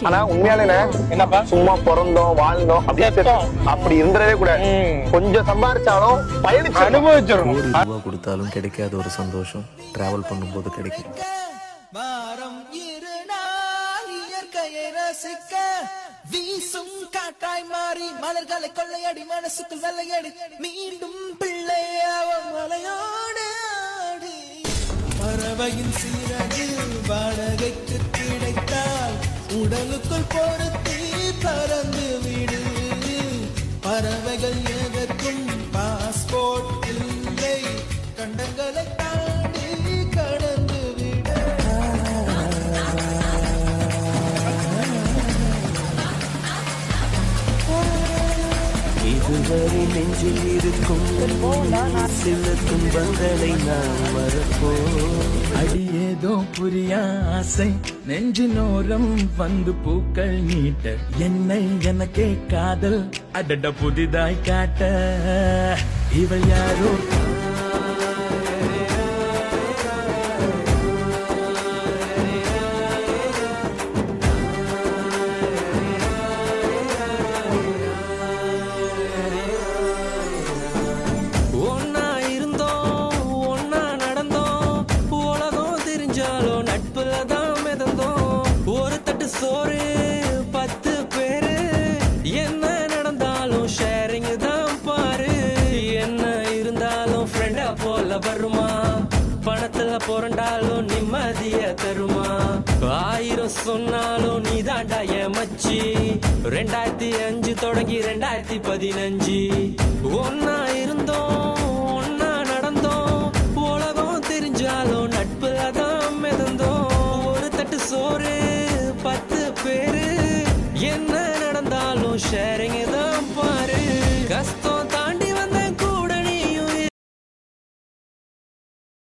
ஆனா உண்மையாலே என்னப்பா சும்மா பிறந்தோம் வாழ்ந்தோம் அப்படி இருந்ததே கூட கொஞ்சம் சம்பாதிச்சாலும் பயணிச்சு அனுபவிச்சிடணும். ரூபா கொடுத்தாலும் கிடைக்காத ஒரு சந்தோஷம் டிராவல் பண்ணும்போது கிடைக்கும். வாரம் இரு நாள் இயற்கையை ரசிக்க வீசும் காட்டாய் மாறி மலர்களை கொள்ளையடி மனசுக்குள் வெள்ளையடி மீண்டும் பிள்ளையாவும் மலையோடு ஆடி பறவையின் சீரகு வாடகைக்கு கிடைத்தால் உடலுக்குள் பொருத்தி பறந்து விடு. பறவைகள் எதற்கும் பாஸ்போர்ட் இல்லை, கண்டங்களை தாண்டி கடந்து விடு. இதுவரை நெஞ்சில் இருக்கும் சில துன்பங்களை நான் மறப்போ. அடியேதோ புரியா ஆசை நெஞ்சினோரம் வந்து பூக்கள் நீட்ட என்னை எனக்கே காதல் அடட புதிதாய் காட்ட இவள் யாரோ சோறு 10 பேரு என்ன நடந்தாலும் ஷேரிங் தான் பாரு. என்ன இருந்தாலும் ஃப்ரெண்டா போல வருமா, பணத்துல புரண்டாலும் நிம்மதிய தருமா. 1000 சொன்னாலும் நீ தாண்டா என் மச்சி. 2005 தொடங்கி 2015 ஒன்னா இருந்தோம் ஒன்னா நடந்தோம். உலகம் தெரிஞ்சாலும் நட்புல தான் மிதந்தோம். ஒரு தட்டு சோறு 10 பேரு என்ன நடந்தாலும் ஷேரிங் தான் பாரு. கஷ்டம்